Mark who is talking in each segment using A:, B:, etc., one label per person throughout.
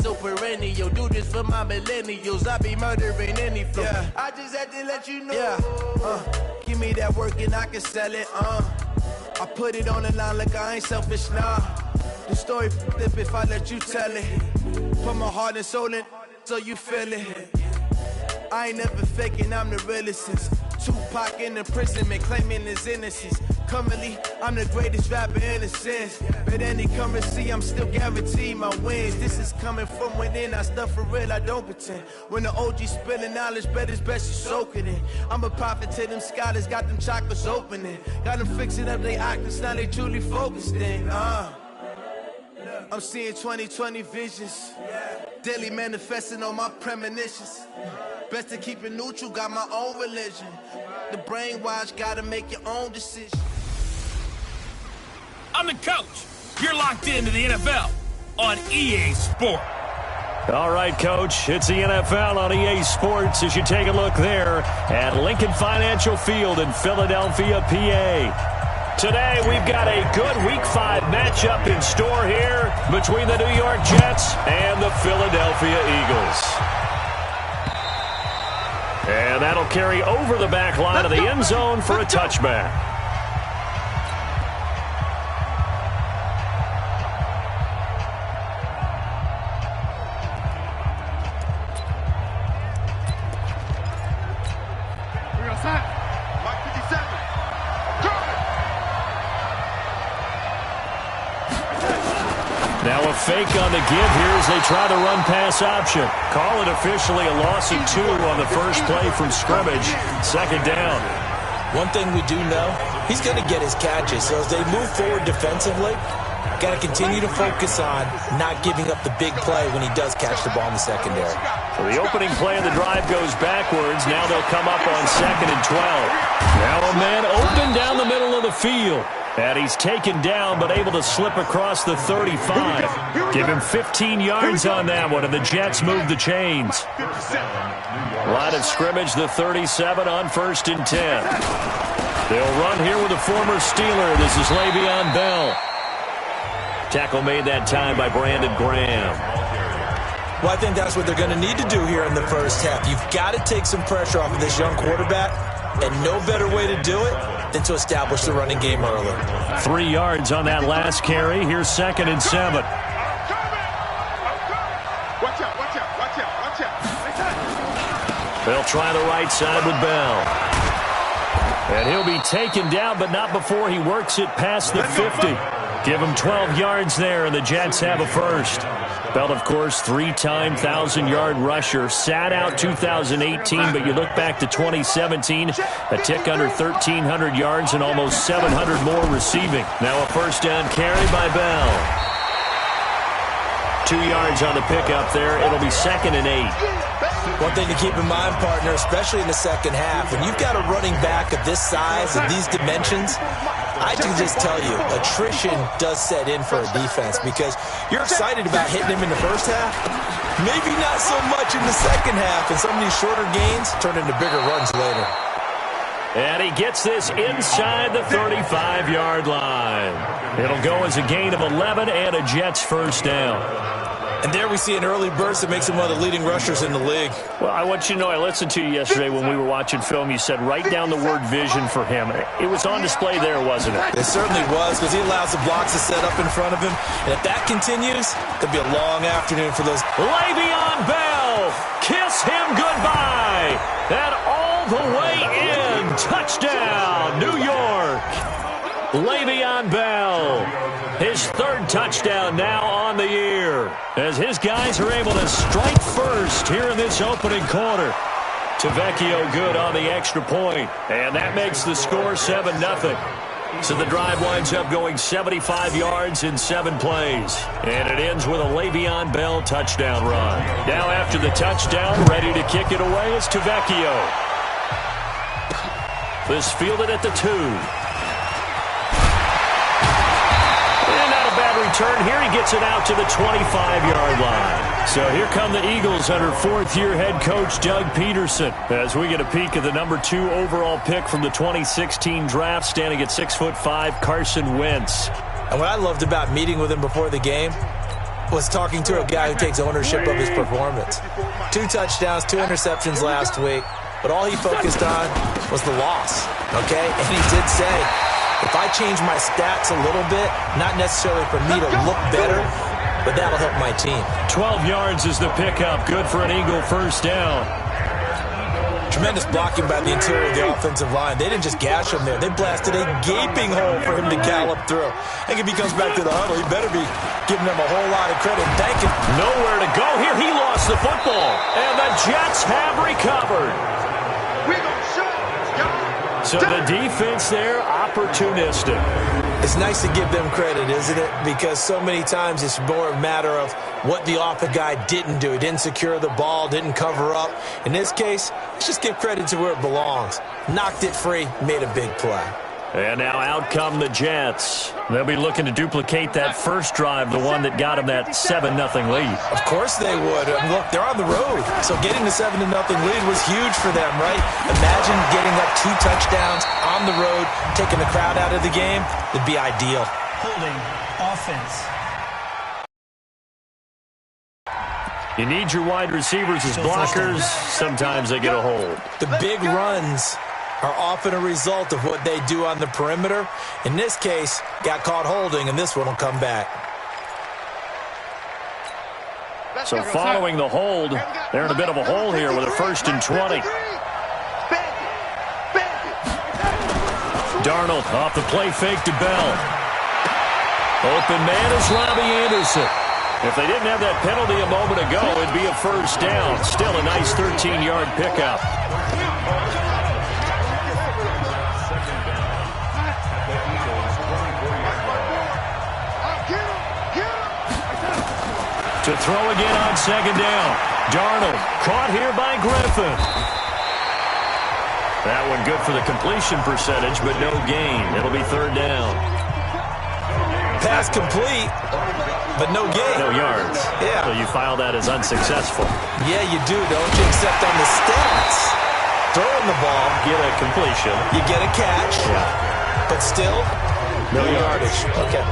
A: so perennial. Do this for my millennials. I be murdering any flow. Yeah. I just had to let you know. Yeah. Give me that work and I can sell it. I put it on the line like I ain't selfish, nah. The story flip if I let you tell it. Put my heart and soul in so you feel it. I ain't never faking, I'm the realest since Tupac in imprisonment, claiming his innocence. Currently, I'm the greatest rapper in a sense. But any currency, I'm still guaranteed my wins. This is coming from within, I stuff for real, I don't pretend. When the OG spilling knowledge, bet it's best you soak it in. I'm a prophet to them scholars, got them chakras opening. Got them fixing up they octaves, now they truly focused in. I'm seeing 2020 visions. Daily manifesting on my premonitions. Best to keep it neutral, got my own religion. The brainwash, gotta make your own decision.
B: I'm the coach. You're locked into the NFL on EA Sports.
C: All right, Coach, it's the NFL on EA Sports as you take a look there at Lincoln Financial Field in Philadelphia, PA. Today, we've got a good Week 5 matchup in store here between the New York Jets and the Philadelphia Eagles. And that'll carry over the back line of the end zone for a touchback. Now a fake on the give here as they try the run-pass option. Call it officially a loss of 2 on the first play from scrimmage. Second down.
D: One thing we do know, he's going to get his catches. So as they move forward defensively, got to continue to focus on not giving up the big play when he does catch the ball in the secondary.
C: So the opening play of the drive goes backwards. Now they'll come up on 2nd and 12. Now a man open down the middle of the field. And he's taken down, but able to slip across the 35. Give him 15 yards on that one, and the Jets move the chains. Line of scrimmage, the 37 on 1st and 10. They'll run here with a former Steeler. This is Le'Veon Bell. Tackle made that time by Brandon Graham.
D: Well, I think that's what they're going to need to do here in the first half. You've got to take some pressure off of this young quarterback, and no better way to do it than to establish the running game early.
C: 3 yards on that last carry. Here's 2nd and 7.
E: Watch out.
C: They'll try the right side with Bell. And he'll be taken down, but not before he works it past the 50. Give him 12 yards there, and the Jets have a first. Bell, of course, 3-time 1,000-yard rusher. Sat out 2018, but you look back to 2017, a tick under 1,300 yards and almost 700 more receiving. Now a first down carry by Bell. 2 yards on the pickup there. It'll be 2nd and 8.
D: One thing to keep in mind, partner, especially in the second half, when you've got a running back of this size and these dimensions, I can just tell you, attrition does set in for a defense because you're excited about hitting him in the first half, maybe not so much in the second half, and some of these shorter gains turn into bigger runs later.
C: And he gets this inside the 35-yard line. It'll go as a gain of 11 and a Jets first down.
D: And there we see an early burst that makes him one of the leading rushers in the league.
C: Well, I want you to know, I listened to you yesterday when we were watching film. You said write down the word vision for him. It was on display there, wasn't it?
D: It certainly was, because he allows the blocks to set up in front of him. And if that continues, it'll be a long afternoon for those.
C: Le'Veon Bell, kiss him goodbye. And all the way in. Touchdown, New York. Le'Veon Bell, his 3rd touchdown now on the year, as his guys are able to strike first here in this opening quarter. TimeToGo good on the extra point, and that makes the score 7-0. So the drive winds up going 75 yards in 7 plays, and it ends with a Le'Veon Bell touchdown run. Now after the touchdown, ready to kick it away is TimeToGo. This fielded at the 2. Return here, he gets it out to the 25-yard line. So here come the Eagles under 4th-year head coach Doug Peterson as we get a peek at the number 2 overall pick from the 2016 draft, standing at 6'5", Carson Wentz.
D: And what I loved about meeting with him before the game, was talking to a guy who takes ownership of his performance. 2 touchdowns, 2 interceptions last week, but all he focused on was the loss, okay? And he did say, if I change my stats a little bit, not necessarily for me to look better, but that'll help my team.
C: 12 yards is the pickup. Good for an Eagle first down.
D: Tremendous blocking by the interior of the offensive line. They didn't just gash him there. They blasted a gaping hole for him to gallop through. I think if he comes back to the huddle, he better be giving them a whole lot of credit and thanking.
C: Nowhere to go here. He lost the football. And the Jets have recovered. So the defense there, opportunistic.
D: It's nice to give them credit, isn't it? Because so many times it's more a matter of what the offensive guy didn't do. He didn't secure the ball, didn't cover up. In this case, let's just give credit to where it belongs. Knocked it free, made a big play.
C: And now out come the Jets. They'll be looking to duplicate that first drive, the one that got them that 7-0 lead.
D: Of course they would. Look, they're on the road. So getting the 7-0 lead was huge for them, right? Imagine getting up 2 touchdowns on the road, taking the crowd out of the game. It'd be ideal.
F: Holding offense.
C: You need your wide receivers as blockers. Sometimes they get a hold.
D: The big runs are often a result of what they do on the perimeter. In this case, got caught holding, and this one will come back.
C: So following the hold, they're in a bit of a hole here with a 1st and 20. Darnold off the play fake to Bell. Open man is Robbie Anderson. If they didn't have that penalty a moment ago, it'd be a first down. Still a nice 13-yard pickup. To throw again on 2nd down. Darnold caught here by Griffin. That one good for the completion percentage, but no gain. It'll be 3rd down.
D: Pass complete, but no gain.
C: No yards.
D: Yeah.
C: So you file that as unsuccessful.
D: Yeah, you do, don't you? Except on the stats. Throwing the ball.
C: Get a completion.
D: You get a catch.
C: Yeah.
D: But still, no yardage. Okay.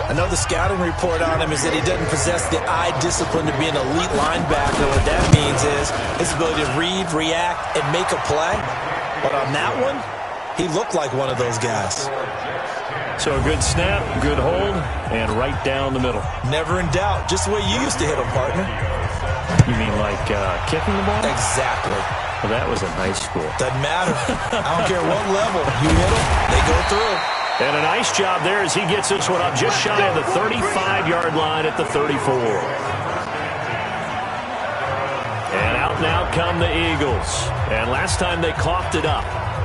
D: I know the scouting report on him is that he doesn't possess the eye discipline to be an elite linebacker. What that means is his ability to read, react, and make a play. But on that one, he looked like one of those guys.
C: So a good snap, good hold, and right down the middle.
D: Never in doubt. Just the way you used to hit him, partner.
C: You mean like kicking the ball?
D: Exactly.
C: Well, that was in high school.
D: Doesn't matter. I don't care what level. You hit them, they go through.
C: And a nice job there as he gets this one up just shy of the 35-yard line at the 34. And out now come the Eagles. And last time they coughed it up,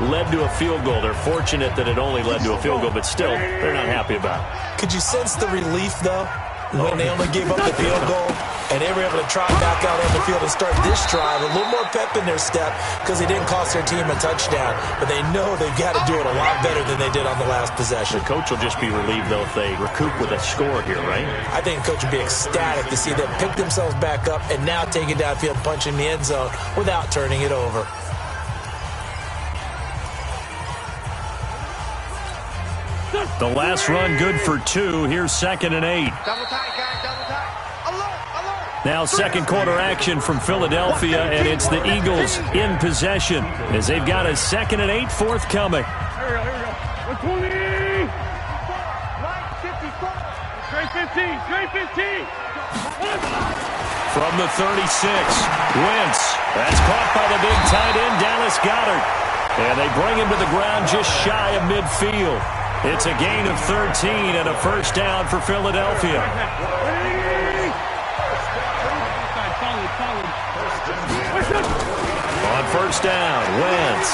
C: led to a field goal. They're fortunate that it only led to a field goal, but still, they're not happy about it.
D: Could you sense the relief, though, when they only gave up the field goal and they were able to trot back out on the field and start this drive? A little more pep in their step because they didn't cost their team a touchdown, but they know they've got to do it a lot better than they did on the last possession.
C: The coach will just be relieved, though, if they recoup with a score here, right?
D: I think the coach would be ecstatic to see them pick themselves back up and now take it downfield, punch in the end zone without turning it over.
C: The last run good for 2. Here's 2nd and 8.
E: Double tight, guys, double tight. Alert.
C: Now 2nd quarter action from Philadelphia, and it's the Eagles in possession as they've got a 2nd and 8 forthcoming.
E: Here we go. 120. Right, 54. Straight 15. Straight 15.
C: From the 36, Wentz. That's caught by the big tight end, Dallas Goedert. And they bring him to the ground just shy of midfield. It's a gain of 13 and a first down for Philadelphia. On first down, Wentz.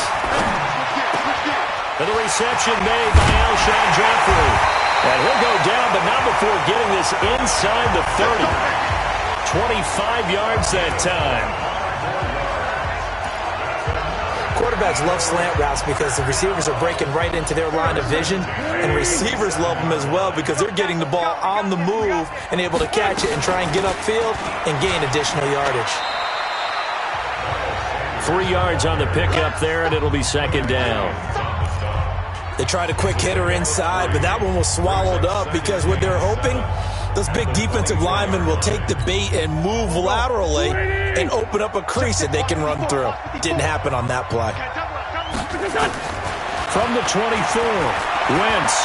C: And the reception made by Alshon Jeffrey. And he'll go down, but not before getting this inside the 30. 25 yards that time.
D: Quarterbacks love slant routes because the receivers are breaking right into their line of vision, and receivers love them as well because they're getting the ball on the move and able to catch it and try and get upfield and gain additional yardage.
C: 3 yards on the pickup there, and it'll be 2nd down.
D: They tried a quick hitter inside, but that one was swallowed up because what they're hoping Those big defensive linemen will take the bait and move laterally and open up a crease that they can run through. Didn't happen on that play.
C: From the 24, Wentz.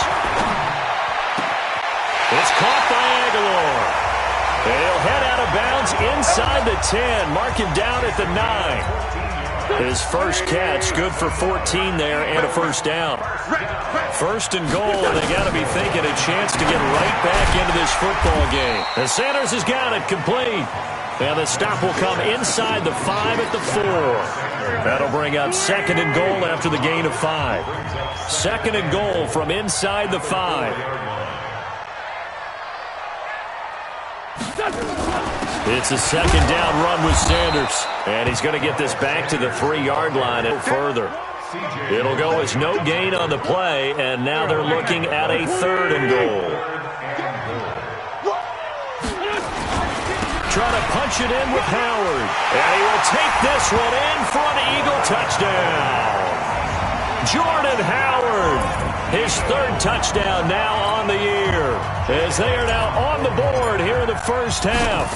C: It's caught by Aguilar. He'll head out of bounds inside the 10. Mark him down at the 9. His first catch, good for 14 there and a first down. First and goal, and they got to be thinking a chance to get right back into this football game. And Sanders has got it complete. And the stop will come inside the 5 at the 4. That'll bring up second and goal after the gain of 5. Second and goal from inside the 5. It's a second down run with Sanders. And he's going to get this back to the 3-yard line and further. It'll go as no gain on the play, and now they're looking at a third and goal. Trying to punch it in with Howard. And he will take this one in for an Eagle touchdown. Jordan Howard, his third touchdown now on the year, as they are now on the board here in the first half.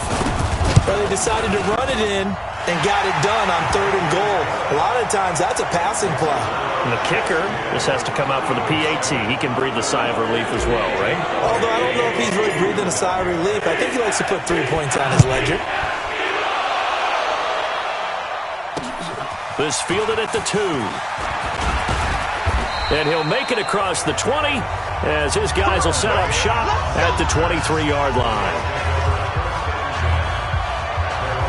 D: Well, they decided to run it in and got it done on third and goal. A lot of times that's a passing play.
C: And the kicker just has to come out for the PAT. He can breathe a sigh of relief as well, right?
D: Although I don't know if he's really breathing a sigh of relief. I think he likes to put 3 points on his ledger.
C: This fielded at the 2. And he'll make it across the 20 as his guys will set up shop at the 23-yard line.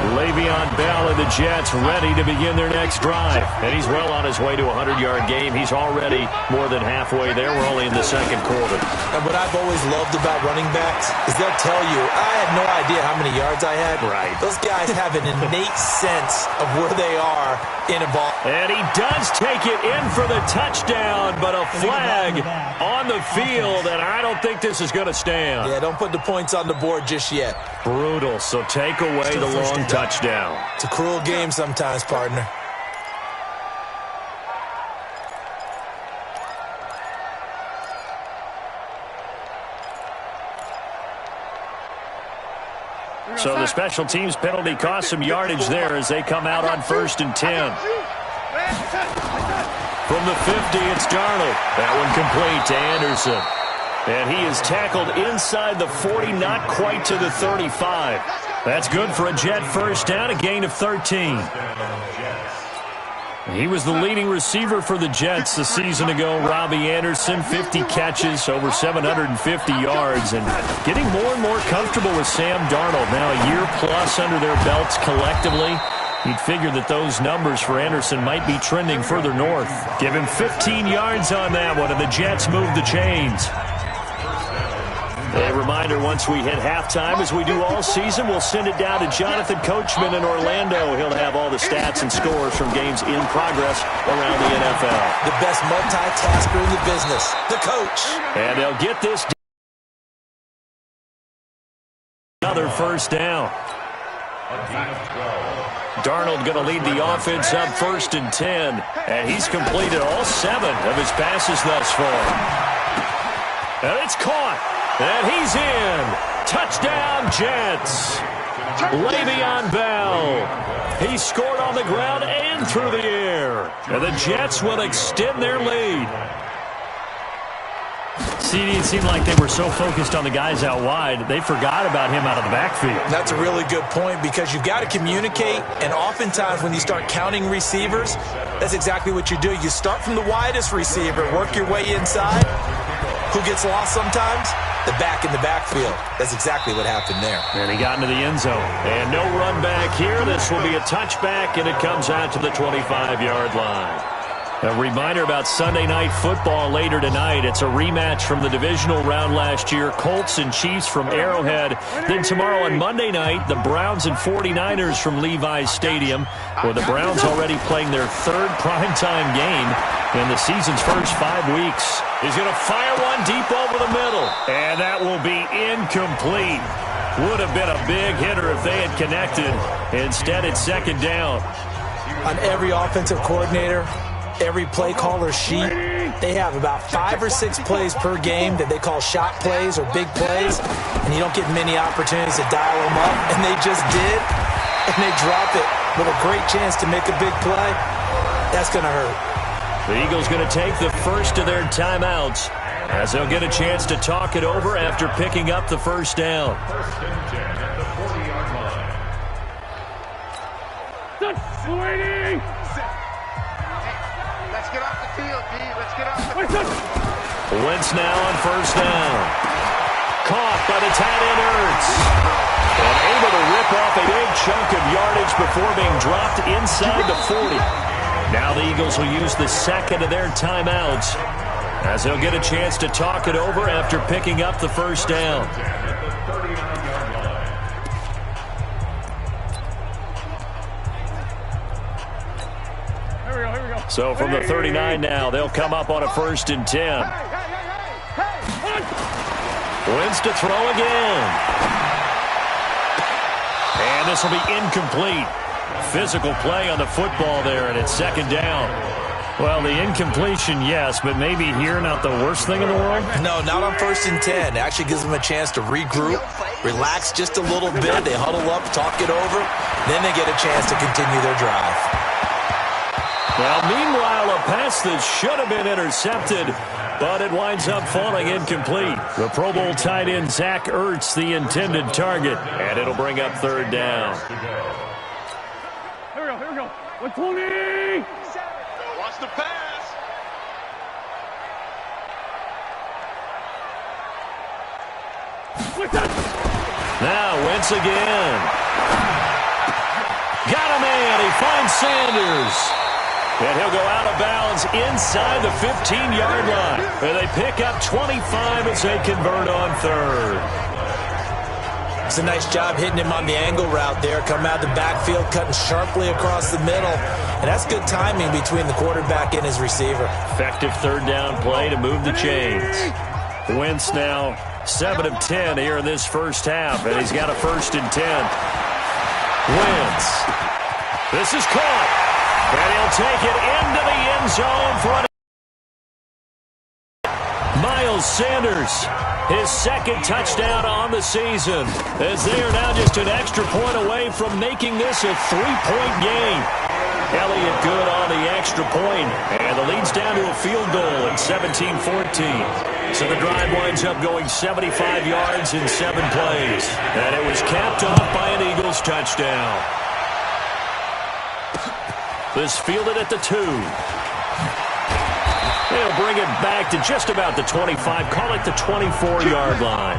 C: Le'Veon Bell and the Jets ready to begin their next drive. And he's well on his way to a 100-yard game. He's already more than halfway there. We're only in the second quarter.
D: And what I've always loved about running backs is they'll tell you, I had no idea how many yards I had.
C: Right.
D: Those guys have an innate sense of where they are in a ball.
C: And he does take it in for the touchdown, but a flag on the field, and I don't think this is going to stand.
D: Yeah, don't put the points on the board just yet.
C: Brutal, so take away the long touchdown.
D: It's a cruel game sometimes, partner.
C: So the special teams penalty cost some yardage there as they come out on 1st and 10. From the 50, it's Darnold. That one complete to Anderson. And he is tackled inside the 40, not quite to the 35. That's good for a Jet first down, a gain of 13. He was the leading receiver for the Jets a season ago. Robbie Anderson, 50 catches, over 750 yards, and getting more and more comfortable with Sam Darnold. Now a year plus under their belts collectively. You'd figure that those numbers for Anderson might be trending further north. Give him 15 yards on that one, and the Jets move the chains. A reminder, once we hit halftime, as we do all season, we'll send it down to Jonathan Coachman in Orlando. He'll have all the stats and scores from games in progress around the NFL.
D: The best multitasker in the business, the coach.
C: And they'll get this. Another first down. Darnold going to lead the offense up 1st and 10. And he's completed all 7 of his passes thus far. And it's caught. And he's in. Touchdown, Jets. Le'Veon Bell. He scored on the ground and through the air. And the Jets will extend their lead. CD, it seemed like they were so focused on the guys out wide, they forgot about him out of the backfield.
D: That's a really good point because you've got to communicate, and oftentimes when you start counting receivers, that's exactly what you do. You start from the widest receiver, work your way inside. Who gets lost sometimes? The back in the backfield. That's exactly what happened there.
C: And he got into the end zone. And no run back here. This will be a touchback, and it comes out to the 25-yard line. A reminder about Sunday Night Football later tonight. It's a rematch from the divisional round last year. Colts and Chiefs from Arrowhead. Then tomorrow on Monday night, the Browns and 49ers from Levi's Stadium, where the Browns already playing their 3rd primetime game in the season's first 5 weeks. He's going to fire one deep over the middle. And that will be incomplete. Would have been a big hitter if they had connected. Instead, it's 2nd down.
D: On every offensive coordinator, every play caller sheet, they have about 5 or 6 plays per game that they call shot plays or big plays, and you don't get many opportunities to dial them up, and they just did, and they drop it with a great chance to make a big play. That's going to hurt.
C: The Eagles going to take the first of their timeouts as they'll get a chance to talk it over after picking up the first down.
E: Waiting!
G: Let's get off the field, D. Let's get off the field.
C: Wentz now on first down. Caught by the tight end Ertz. And able to rip off a big chunk of yardage before being dropped inside the 40. Now the Eagles will use the second of their timeouts as they'll get a chance to talk it over after picking up the first down. So from the 39 now, they'll come up on a 1st and 10. Wentz to throw again. And this will be incomplete. Physical play on the football there, and it's second down. Well, the incompletion, yes, but maybe here not the worst thing in the world?
D: No, not on 1st and 10. It actually gives them a chance to regroup, relax just a little bit. They huddle up, talk it over. Then they get a chance to continue their drive.
C: Well, meanwhile, a pass that should have been intercepted, but it winds up falling incomplete. The Pro Bowl tight end Zach Ertz, the intended target, and it'll bring up third down.
E: Here we go. 120!
G: Watch the pass.
C: Now Wentz again. Got a man. He finds Sanders. And he'll go out of bounds inside the 15-yard line. And they pick up 25 as they convert on third.
D: It's a nice job hitting him on the angle route there. Coming out of the backfield, cutting sharply across the middle. And that's good timing between the quarterback and his receiver.
C: Effective third down play to move the chains. Wentz now 7 of 10 here in this first half. And he's got a 1st and 10. Wentz. This is caught. And he'll take it into the end zone for Miles Sanders, his second touchdown on the season, as they are now just an extra point away from making this a 3-point game. Elliott good on the extra point, and the lead's down to a field goal at 17-14. So the drive winds up going 75 yards in 7 plays, and it was capped off by an Eagles touchdown. This fielded at the 2. They'll bring it back to just about the 25. Call it the 24-yard line.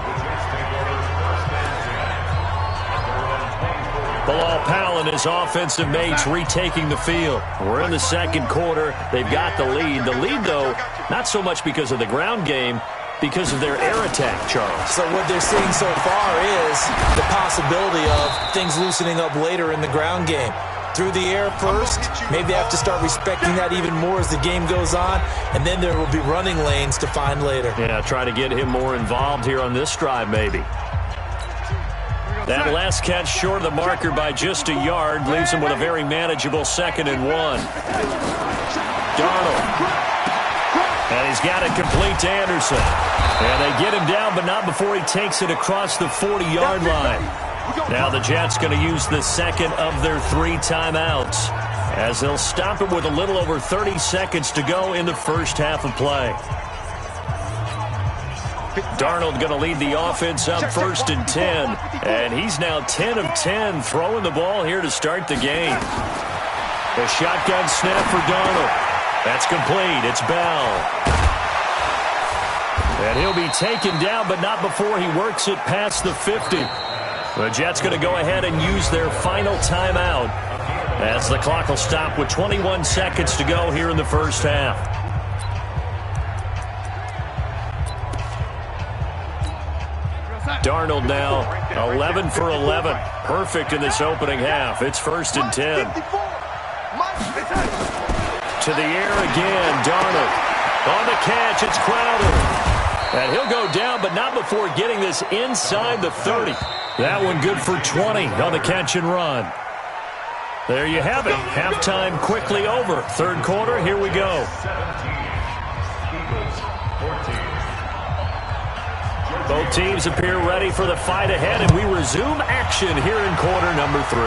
C: Bilal Powell and his offensive mates retaking the field. We're in the second quarter. They've got the lead. The lead, though, not so much because of the ground game, because of their air attack, Charles.
D: So what they're seeing so far is the possibility of things loosening up later in the ground game. Through the air first, maybe they have to start respecting that even more as the game goes on, and then there will be running lanes to find later.
C: Yeah, try to get him more involved here on this drive, maybe. That last catch short of the marker by just a yard leaves him with a very manageable 2nd and 1. Darnold. And he's got it complete to Anderson. And they get him down, but not before he takes it across the 40-yard line. Now the Jets going to use the second of their 3 timeouts as they'll stop it with a little over 30 seconds to go in the first half of play. Darnold going to lead the offense up 1st and 10, and he's now 10 of 10 throwing the ball here to start the game. The shotgun snap for Darnold. That's complete. It's Bell. And he'll be taken down, but not before he works it past the 50. The Jets going to go ahead and use their final timeout as the clock will stop with 21 seconds to go here in the first half. Darnold now 11 for 11. Perfect in this opening half. It's 1st and 10. To the air again. Darnold on the catch. It's Crowder. And he'll go down, but not before getting this inside the 30. That one good for 20 on the catch and run. There you have it. Halftime quickly over. Third quarter, here we go. Both teams appear ready for the fight ahead, and we resume action here in quarter number 3.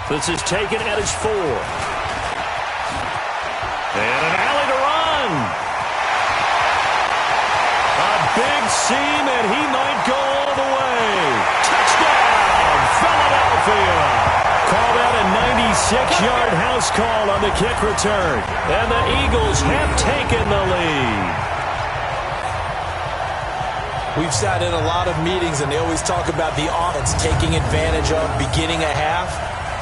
C: This is taken at his 4. And an alley to run. A big seam, and he might go all the way. Touchdown, Philadelphia. Call that a 96-yard house call on the kick return. And the Eagles have taken the lead.
D: We've sat in a lot of meetings, and they always talk about the offense taking advantage of beginning a half.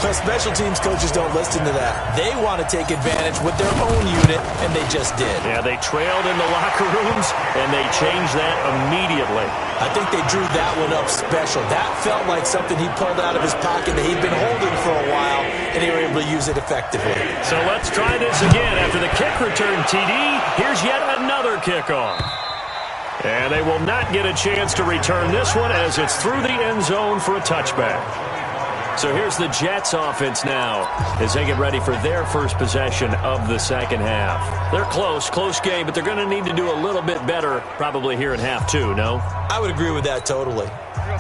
D: But special teams coaches don't listen to that. They want to take advantage with their own unit, and they just did.
C: Yeah, they trailed in the locker rooms, and they changed that immediately.
D: I think they drew that one up special. That felt like something he pulled out of his pocket that he'd been holding for a while, and they were able to use it effectively.
C: So let's try this again. After the kick return, TD, here's yet another kickoff. And they will not get a chance to return this one as it's through the end zone for a touchback. So here's the Jets offense now as they get ready for their first possession of the second half. They're close game, but they're going to need to do a little bit better probably here in half 2, no?
D: I would agree with that totally.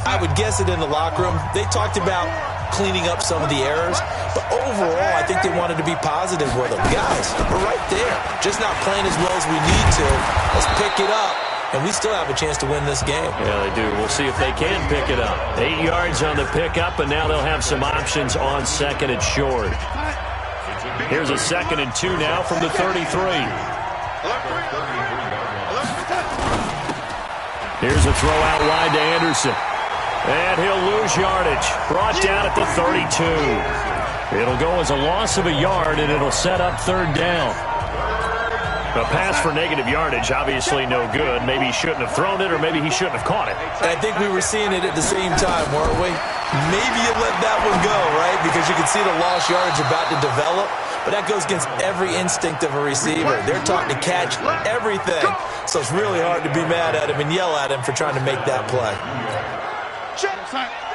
D: I would guess it in the locker room. They talked about cleaning up some of the errors, but overall I think they wanted to be positive with them. Guys, we're right there. Just not playing as well as we need to. Let's pick it up. And we still have a chance to win this game.
C: Yeah, they do. We'll see if they can pick it up. 8 yards on the pickup, and now they'll have some options on second and short. Here's a 2nd and 2 now from the 33. Here's a throw out wide to Anderson. And he'll lose yardage. Brought down at the 32. It'll go as a loss of a yard, and it'll set up 3rd down. A pass for negative yardage, obviously no good. Maybe he shouldn't have thrown it, or maybe he shouldn't have caught it.
D: And I think we were seeing it at the same time, weren't we? Maybe you let that one go, right? Because you can see the lost yardage about to develop. But that goes against every instinct of a receiver. They're taught to catch everything. So it's really hard to be mad at him and yell at him for trying to make that play.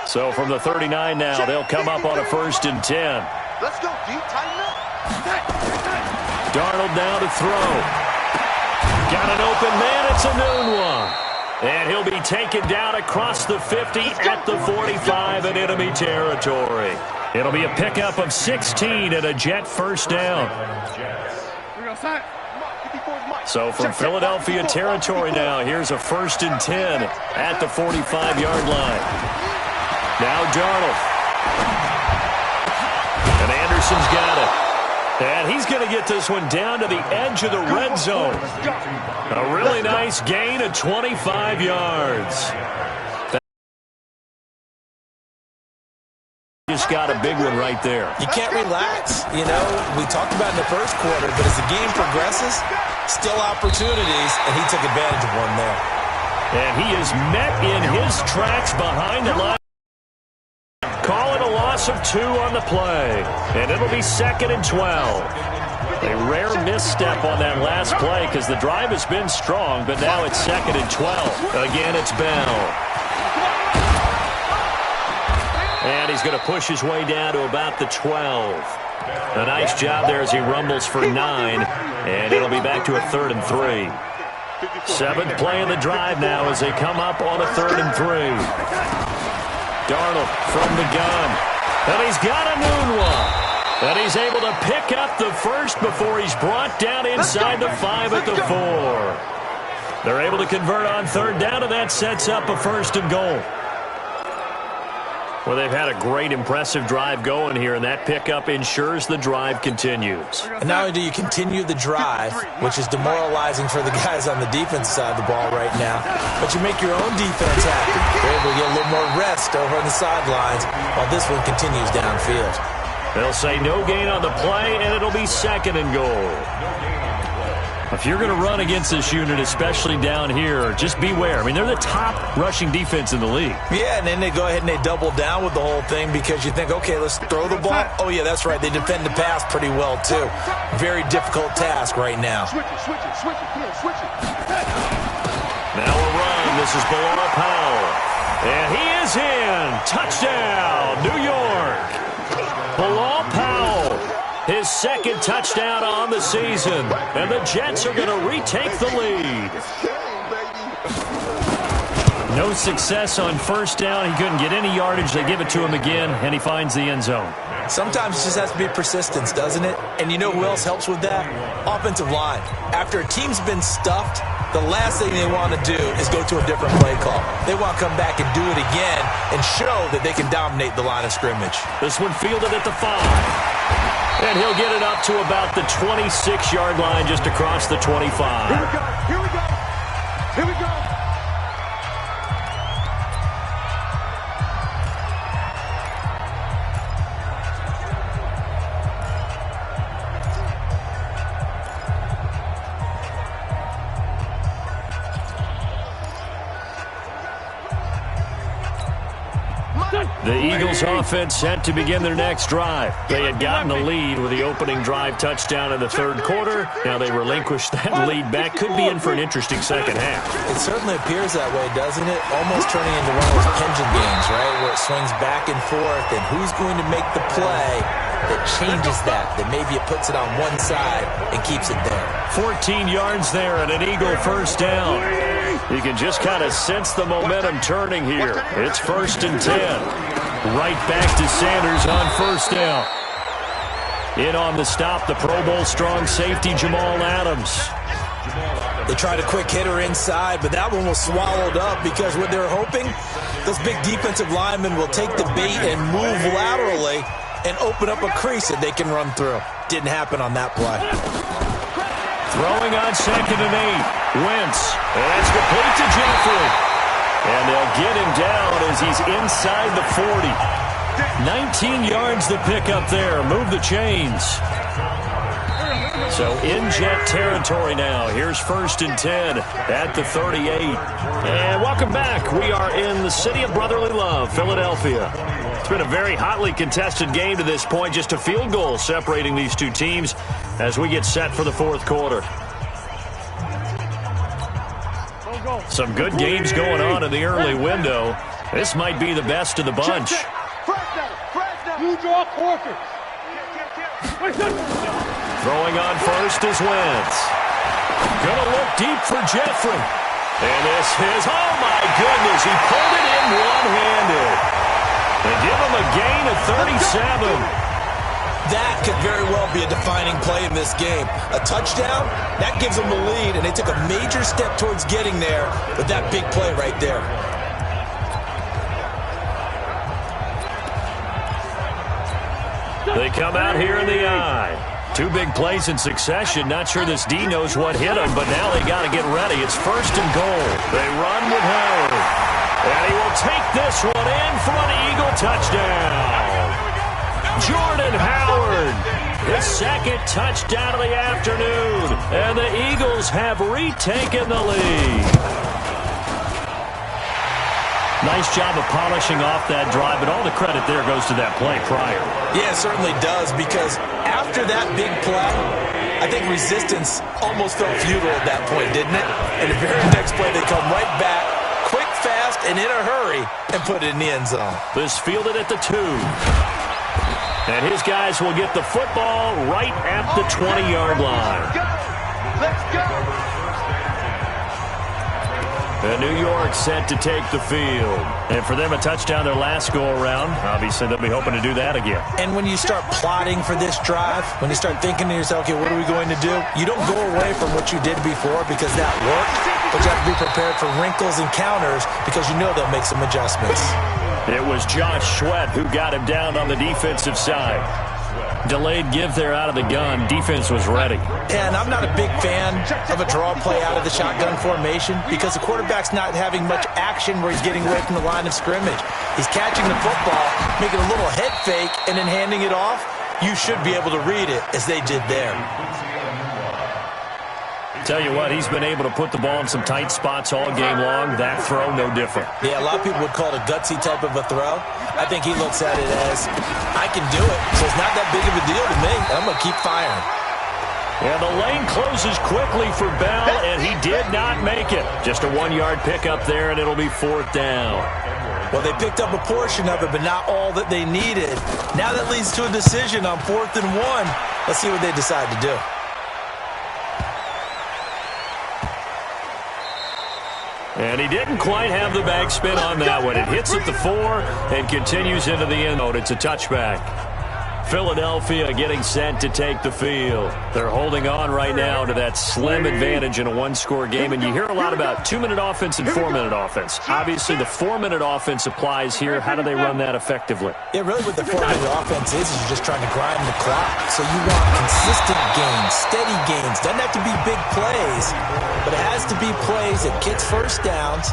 C: So from the 39 now, they'll come up on a 1st and 10.
G: Let's go, D. Tighten up.
C: Darnold now to throw. Got an open man. It's a noon one. And he'll be taken down across the 50 at the 45 in enemy territory. It'll be a pickup of 16 and a Jet 1st down. So from Philadelphia territory now, here's a 1st and 10 at the 45-yard line. Now Darnold. And Anderson's got it. And he's going to get this one down to the edge of the red zone. A really nice gain of 25 yards. Just got a big one right there.
D: You can't relax. You know, we talked about in the first quarter, but as the game progresses, still opportunities, and he took advantage of one there.
C: And he is met in his tracks behind the line. Call it a loss of 2 on the play. And it'll be 2nd and 12. A rare misstep on that last play because the drive has been strong, but now it's 2nd and 12. Again, it's Bell. And he's going to push his way down to about the 12. A nice job there as he rumbles for 9. And it'll be back to a 3rd and 3. 7th play of the drive now as they come up on a 3rd and 3. Darnold from the gun. And he's got a noon one. And he's able to pick up the 1st before he's brought down inside the 5 at the 4. They're able to convert on 3rd down, and that sets up a 1st and goal. Well, they've had a great, impressive drive going here, and that pickup ensures the drive continues.
D: And not only do you continue the drive, which is demoralizing for the guys on the defense side of the ball right now, but you make your own defense happy. You're able to get a little more rest over on the sidelines while this one continues downfield.
C: They'll say no gain on the play, and it'll be 2nd and goal. If you're going to run against this unit, especially down here, just beware. I mean, they're the top rushing defense in the league.
D: Yeah, and then they go ahead and they double down with the whole thing because you think, okay, let's throw the ball. Oh, yeah, that's right. They defend the pass pretty well, too. Very difficult task right now.
C: Now a run. This is below Powell. And he is in. Touchdown, New York. Bilal Powell, his 2nd touchdown on the season. And the Jets are going to retake the lead. No success on first down. He couldn't get any yardage. They give it to him again, and he finds the end zone.
D: Sometimes it just has to be persistence, doesn't it? And you know who else helps with that? Offensive line. After a team's been stuffed, the last thing they want to do is go to a different play call. They want to come back and do it again and show that they can dominate the line of scrimmage.
C: This one fielded at the 5. And he'll get it up to about the 26-yard line, just across the 25.
E: Here we go. Here we go. Here we go.
C: The Eagles offense set to begin their next drive. They had gotten the lead with the opening drive touchdown in the third quarter. Now they relinquished that lead back. Could be in for an interesting second half.
D: It certainly appears that way, doesn't it? Almost turning into one of those pendulum games, right, where it swings back and forth, and who's going to make the play that changes that maybe it puts it on one side and keeps it there.
C: 14 yards there and an Eagle first down. You can just kind of sense the momentum turning here. It's 1st and 10. Right back to Sanders on first down. In on the stop, the Pro Bowl strong safety Jamal Adams.
D: They tried a quick hitter inside, but that one was swallowed up because what they're hoping, those big defensive linemen will take the bait and move laterally and open up a crease that they can run through. Didn't happen on that play.
C: Throwing on 2nd and 8. Wentz. That's complete to Jeffrey. And they'll get him down as he's inside the 40. 19 yards to pick up there. Move the chains. So in jet territory now. Here's 1st and 10 at the 38. And welcome back. We are in the city of brotherly love, Philadelphia. It's been a very hotly contested game to this point. Just a field goal separating these two teams as we get set for the fourth quarter. Some good games going on in the early window. This might be the best of the bunch.
E: New draw quarters.
C: Throwing on first is Wentz. Gonna look deep for Jeffrey. And this is, oh my goodness, he pulled it in one-handed. They give him a gain of 37.
D: That could very well be a defining play in this game. A touchdown, that gives them the lead, and they took a major step towards getting there with that big play right there.
C: They come out here in the eye. Two big plays in succession. Not sure this D knows what hit him, but now they got to get ready. It's 1st and goal. They run with Howard. And he will take this one in for an Eagle touchdown. Jordan Howard, his second touchdown of the afternoon. And the Eagles have retaken the lead. Nice job of polishing off that drive, but all the credit there goes to that play prior.
D: Yeah, it certainly does, because after that big play, I think resistance almost felt futile at that point, didn't it? And the very next play, they come right back, quick, fast, and in a hurry, and put it in the end zone.
C: This fielded at the 2. And his guys will get the football right at the 20-yard line.
E: Let's go.
C: And New York set to take the field. And for them, a touchdown their last go-around. Obviously, they'll be hoping to do that again.
D: And when you start plotting for this drive, when you start thinking to yourself, okay, what are we going to do? You don't go away from what you did before because that worked, but you have to be prepared for wrinkles and counters because you know they'll make some adjustments.
C: It was Josh Sweat who got him down on the defensive side. Delayed give there out of the gun. Defense was ready.
D: And I'm not a big fan of a draw play out of the shotgun formation because the quarterback's not having much action where he's getting away from the line of scrimmage. He's catching the football, making a little head fake, and then handing it off. You should be able to read it as they did there.
C: Tell you what, he's been able to put the ball in some tight spots all game long. That throw, no different.
D: Yeah, a lot of people would call it a gutsy type of a throw. I think he looks at it as, I can do it, so it's not that big of a deal to me. I'm going to keep firing.
C: And the lane closes quickly for Bell, and he did not make it. Just a 1-yard pickup there, and it'll be 4th down.
D: Well, they picked up a portion of it, but not all that they needed. Now that leads to a decision on 4th and 1. Let's see what they decide to do.
C: And he didn't quite have the backspin on that one. It hits at the 4 and continues into the end zone. It's a touchback. Philadelphia getting set to take the field. They're holding on right now to that slim advantage in a one-score game. And you hear a lot about 2-minute offense and 4-minute offense. Obviously, the 4-minute offense applies here. How do they run that effectively?
D: Yeah, really what the 4-minute offense is you're just trying to grind the clock. So you want consistent gains, steady gains. Doesn't have to be big plays, but it has to be plays that gets first downs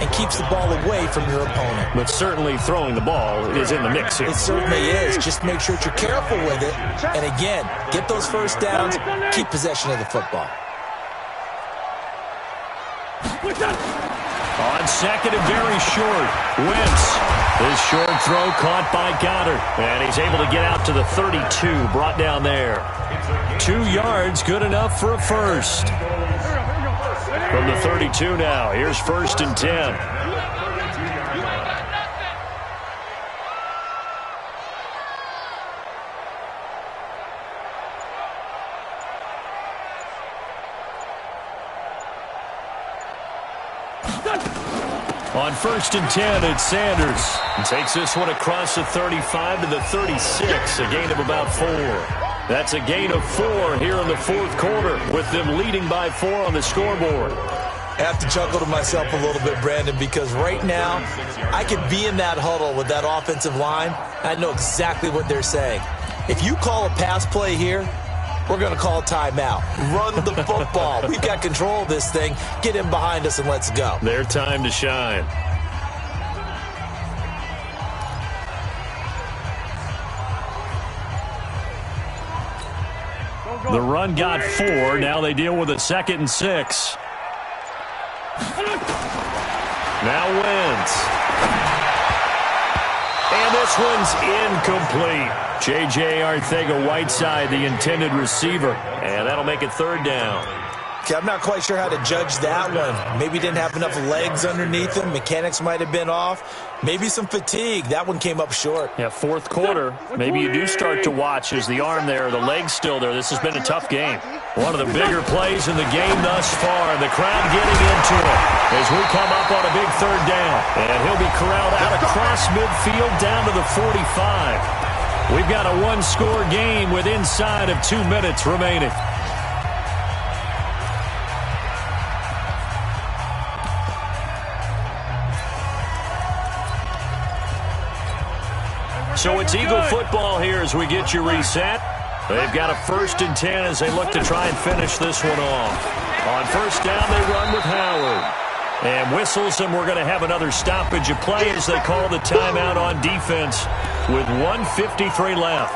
D: and keeps the ball away from your opponent.
C: But certainly throwing the ball is in the mix here.
D: It certainly is. Just make sure that you're careful with it. And again, get those first downs, keep possession of the football.
C: On second and very short, Wentz. His short throw caught by Goddard. And he's able to get out to the 32, brought down there. 2 yards, good enough for a first. From the 32 now, here's 1st and 10. On 1st and 10, it's Sanders. And takes this one across the 35 to the 36, a gain of about 4. That's a gain of 4 here in the 4th quarter, with them leading by 4 on the scoreboard.
D: I have to chuckle to myself a little bit, Brandon, because right now I could be in that huddle with that offensive line. I know exactly what they're saying. If you call a pass play here, we're going to call a timeout. Run the football. We've got control of this thing. Get in behind us and let's go.
C: Their time to shine. The run got 4. Now they deal with a 2nd and 6. Now Wentz. And this one's incomplete. J.J. Arcega-Whiteside, the intended receiver. And that'll make it 3rd down.
D: Okay, I'm not quite sure how to judge that one. Maybe didn't have enough legs underneath him. Mechanics might have been off. Maybe some fatigue. That one came up short.
C: Yeah, 4th quarter. Maybe you do start to watch as the arm there, the leg's still there. This has been a tough game. One of the bigger plays in the game thus far. The crowd getting into it as we come up on a big 3rd down. And he'll be corralled out across midfield down to the 45. We've got a one-score game with inside of 2 minutes remaining. So it's Eagle football here as we get you reset. They've got a 1st and 10 as they look to try and finish this one off. On 1st down, they run with Howard. And whistles, and we're going to have another stoppage of play as they call the timeout on defense with 1:53 left.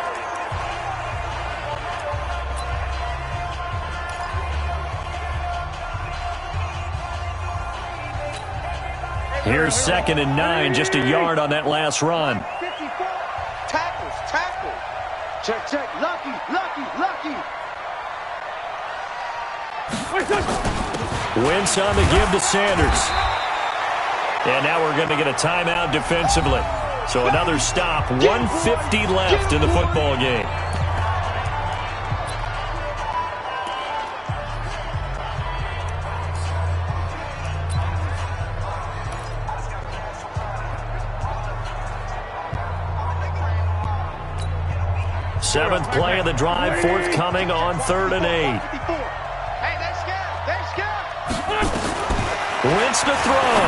C: Here's 2nd and 9, just a yard on that last run.
G: Tackle. Check. Lucky.
C: Wentz on the give to Sanders. And now we're going to get a timeout defensively. So another stop, 1:50 left in the football game. Seventh play of the drive, forthcoming on 3rd and 8.
G: Hey, they're scared.
C: Wentz to throw.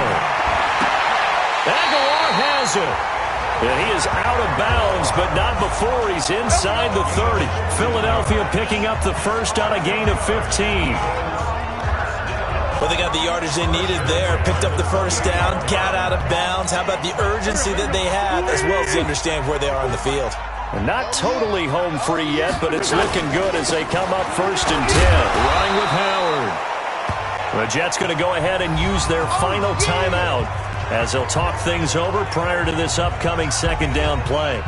C: Aguilar has it. And he is out of bounds, but not before he's inside the 30. Philadelphia picking up the first on a gain of 15.
D: Well, they got the yardage they needed there. Picked up the first down, got out of bounds. How about the urgency that they have, as well as they understand where they are on the field?
C: Not totally home free yet, but it's looking good as they come up 1st and 10. Running with Howard. The Jets going to go ahead and use their final timeout as they'll talk things over prior to this upcoming 2nd down play.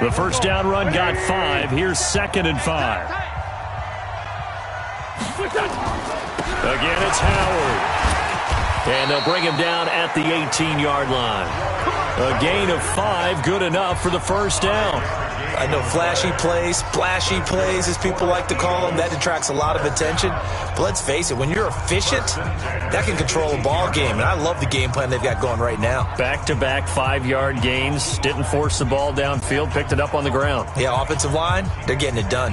C: The first down run got 5. Here's 2nd and 5. Again, it's Howard. And they'll bring him down at the 18-yard line. A gain of 5, good enough for the first down.
D: I know flashy plays, splashy plays, as people like to call them, that attracts a lot of attention. But let's face it, when you're efficient, that can control a ball game. And I love the game plan they've got going right now.
C: Back-to-back 5-yard gains. Didn't force the ball downfield, picked it up on the ground.
D: Yeah, offensive line, they're getting it done.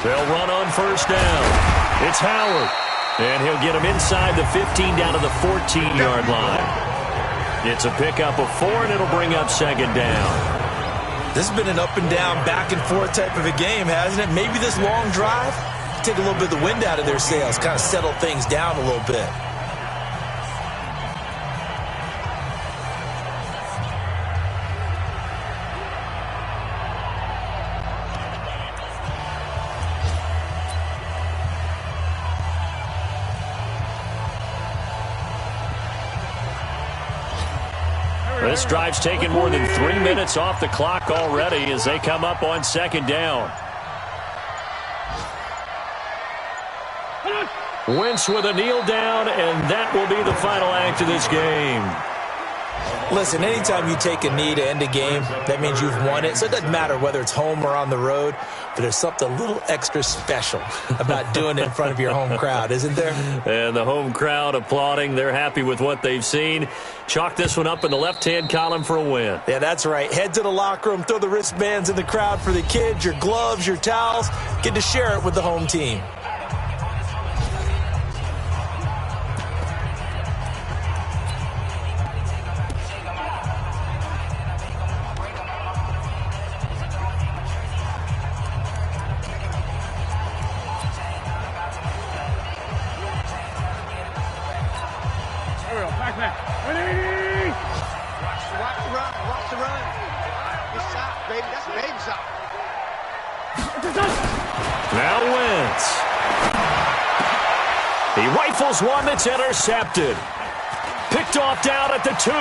C: They'll run on first down. It's Howard. And he'll get him inside the 15 down to the 14-yard line. It's a pickup of 4, and it'll bring up second down.
D: This has been an up-and-down, back-and-forth type of a game, hasn't it? Maybe this long drive, take a little bit of the wind out of their sails, kind of settle things down a little bit.
C: This drive's taken more than 3 minutes off the clock already as they come up on second down. Wentz with a kneel down, and that will be the final act of this game.
D: Listen, anytime you take a knee to end a game, that means you've won it. So it doesn't matter whether it's home or on the road, but there's something a little extra special about doing it in front of your home crowd, isn't there?
C: And the home crowd applauding. They're happy with what they've seen. Chalk this one up in the left-hand column for a win.
D: Yeah, that's right. Head to the locker room, throw the wristbands in the crowd for the kids, your gloves, your towels. Get to share it with the home team.
C: Now Wentz. He rifles one that's intercepted. Picked off down at the 2.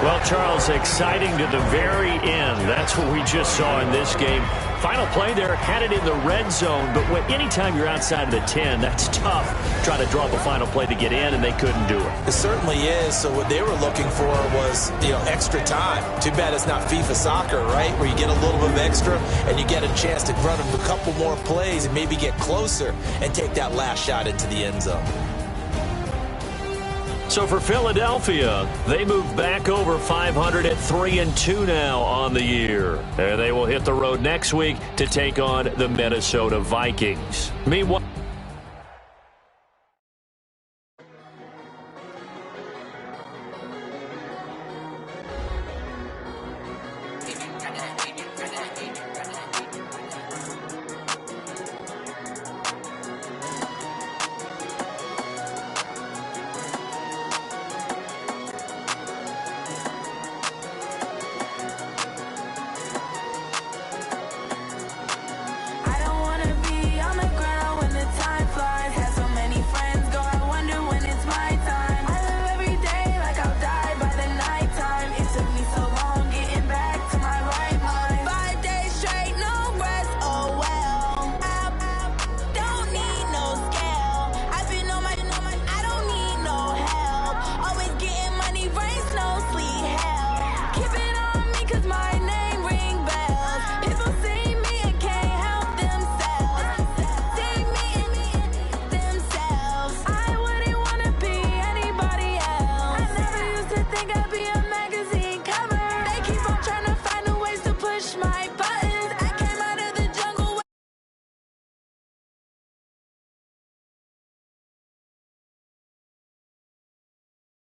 C: Well, Charles, exciting to the very end. That's what we just saw in this game. Final play there, had it in the red zone, but anytime you're outside of the 10, that's tough. Trying to draw up a final play to get in, and they couldn't do it.
D: It certainly is. So what they were looking for was, extra time. Too bad it's not FIFA soccer, right, where you get a little bit of extra and you get a chance to run a couple more plays and maybe get closer and take that last shot into the end zone.
C: So for Philadelphia, they move back over 500 at 3-2 now on the year. And they will hit the road next week to take on the Minnesota Vikings. Meanwhile,